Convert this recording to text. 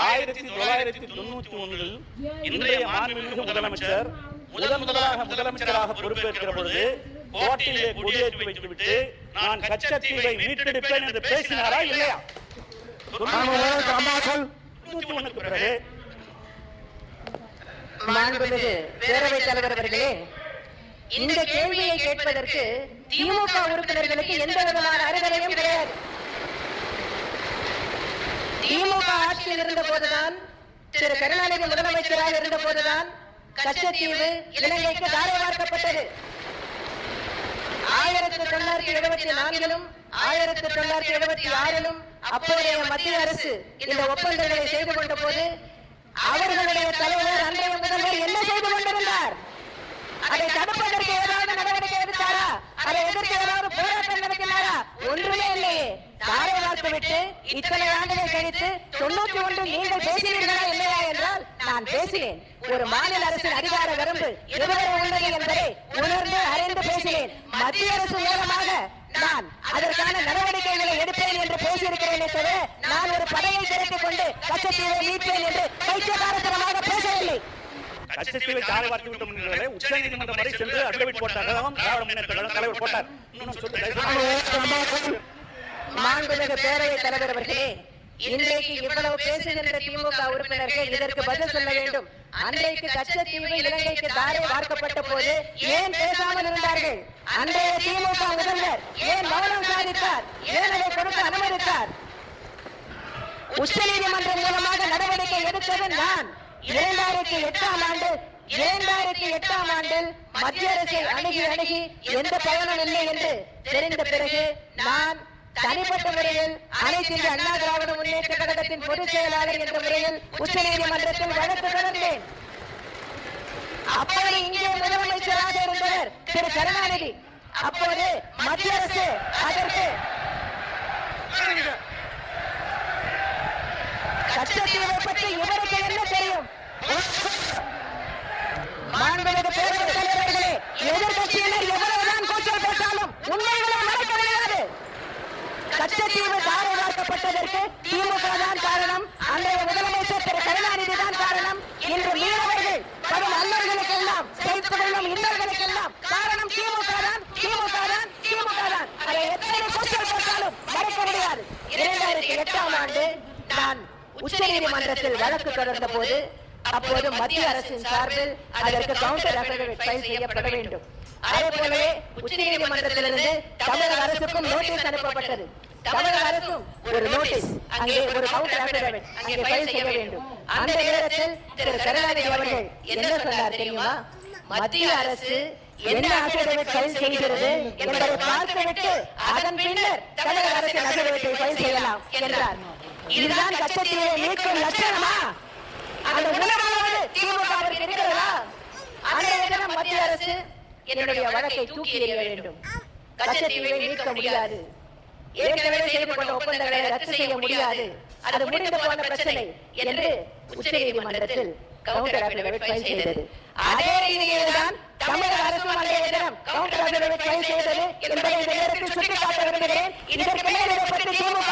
1991 இன்றைய மாண்புமிகு முதலமைச்சர் முதலாக முதலமைச்சராக பொறுப்பேற்கிற பொழுது கோட்டையிலே கொடியேற்றி வைத்துவிட்டு நான் கச்சத்தீவை மீட்டெடுப்பேன் என்று பேசினாரா இல்லையா? பிறகு மாண்புமிகு பேரவைத் தலைவர் அவர்களே, இந்த கேள்வியை கேட்பதற்கு திமுக உறுப்பினர்களுக்கு எந்த விதமான அருகதையும் கிடையாது. திமுக ஆட்சியில் இருந்த போதுதான், திரு கருணாநிதி முதலமைச்சராக இருந்த போதுதான் கச்சத்தீவு இலங்கைக்கு தாரை வார்க்கப்பட்டது. 1974 1976 அப்போதைய மத்திய அரசு இந்த ஒப்பந்தங்களை செய்து கொண்ட போது அவர்களுடைய தலைவர் அன்றைய முதல்வர் என்ன செய்து கொண்டிருந்தார்? அதை தடுப்பதற்கு ஏதாவது நடவடிக்கை எடுத்தாரா? அதை எதிர்த்து ஏதாவது போராட்டம் நடத்தினாரா? ஒன்றுமே இல்லையே. தாரை வார்த்துவிட்டு இத்தனை ஆண்டுகள் கழித்து 91 நீங்கள் பேசினீர்களா இல்லையா என்றால் நான் பேசினேன். ஒரு மாநில அரசின் அதிகார வரம்பு எதுவரை உள்ளது என்பதை உணர்ந்து அறிந்து பேசினேன். மத்திய அரசு மூலமாக நான் அதற்கான நடவடிக்கைகளை எடுப்பேன் என்று பேசியிருக்கிறேனே தவிர நான் ஒரு படையை திரட்டிக் கொண்டு கச்சத்தீவை மீட்பேன் என்று பைத்தியகாரத்தனமாக பேசவில்லை. கச்சத்தீவை தாரை வார்த்து விட்டோம். உச்சநீதிமன்றம் வரை சென்று அபிடவிட் போட்டார். தலைவர் போட்டார். மாண்புமிகு பேரவைத் தலைவர் அவர்களே, இன்றைக்கு இவ்வளவு பேசுகின்ற திமுக உறுப்பினர்கள் இதற்கு பதில் சொல்ல வேண்டும். அன்றைக்கு கச்சத்தீவு இலங்கைக்கு தாரை வார்க்கப்பட்ட போது ஏன் பேசாமல் இருந்தார்கள்? அன்றைய திமுக முதல்வர் ஏன் மௌனம் சாதித்தார்? ஏன் அதை கொடுக்க அனுமதித்தார்? உச்சநீதிமன்றம் மூலமாக நடவடிக்கை எடுத்தது நான். 2008 ஆண்டில் மத்திய அரசை அணுகி எந்த பயனும் இல்லை என்று தெரிந்த பிறகு நான் தனிப்பட்ட முறையில் அனைத்து இந்திய அண்ணா திராவிட முன்னேற்ற கழகத்தின் பொதுச் செயலாளர் என்ற முறையில் உச்சநீதிமன்றத்தில் வழக்கு தொடர்ந்தேன். அப்போது இங்கே முதலமைச்சராக இருந்தவர் திரு கருணாநிதி. அப்போது மத்திய அரசு அதற்கு கச்சத்தீவை பற்றி இவருக்கு என்ன தெரியும்? மாண்புமிகு பேரவைத் தலைவர்களே, எதிர்கட்சியினர் எவ்வளவுதான் கூச்சல் போட்டாலும் உண்மைகளை மறைக்க முடியாது. கச்சத்தீவு தாரை வார்க்கப்பட்டதற்கு திமுக தான் காரணம். அன்றைய முதலமைச்சர் திரு கருணாநிதி தான் காரணம். இன்று மீனவர்கள் வரும் அல்லர்களுக்கெல்லாம் செய்து கொள்ளும் இன்னர்களுக்கெல்லாம் காரணம் திமுக தான். அதை எத்தனை கூச்சல் போட்டாலும் மறைக்க முடியாது. 2008 ஆண்டு நான் உச்சநீதிமன்றத்தில் வழக்கு தொடர்ந்த போது அப்போது மத்திய அரசின் சார்பில் அதற்கு கவுண்டர் அஃபிடவிட் ஃபைல் செய்யப்பட வேண்டும். அதே போலவே உச்சநீதிமன்றத்திலிருந்து தமிழக அரசுக்கும் நோட்டீஸ் அனுப்பப்பட்டது. தமிழக அரசும் ஒரு நோட்டீஸ், அங்கே ஒரு கவுண்டர் அஃபிடவிட் அங்கே ஃபைல் செய்ய வேண்டும். அந்த நேரத்தில் திரு கருணாநிதி அவர்கள் என்ன சொன்னார் தெரியுமா? மத்திய அரசு என்ன அஃபிடவிட் ஃபைல் செய்கிறது என்பதை பார்த்துவிட்டு அதன் பின்னர் தமிழக அரசின் அஃபிடவிட்டை ஃபைல் செய்யலாம் என்றார். இதுதான் கச்சத்தீவை மீட்கும் லட்சணமா? அந்த உணர்வானது திமுகவிற்கு இருக்கிறதா? அன்றைய தினம் மத்திய அரசு என்னுடைய வழக்கை தூக்கி எறிய வேண்டும். கச்சத்தீவை மீட்க முடியாது, ஏற்கனவே செய்து கொண்ட ஒப்பந்தங்களை ரத்து செய்ய முடியாது, அது முடிந்து போன பிரச்சனை என்று உச்சநீதிமன்றத்தில் கவுண்டர் அஃபிடவிட் ஃபைல் செய்தது. அதே ரீதியில்தான் தமிழக அரசும் அன்றைய தினம் கவுண்டர் அஃபிடவிட் ஃபைல் செய்தது என்பதை இந்த நேரத்தில் சுட்டிக்காட்ட விரும்புகிறேன். இதற்கு மேல் இதை பற்றி திமுக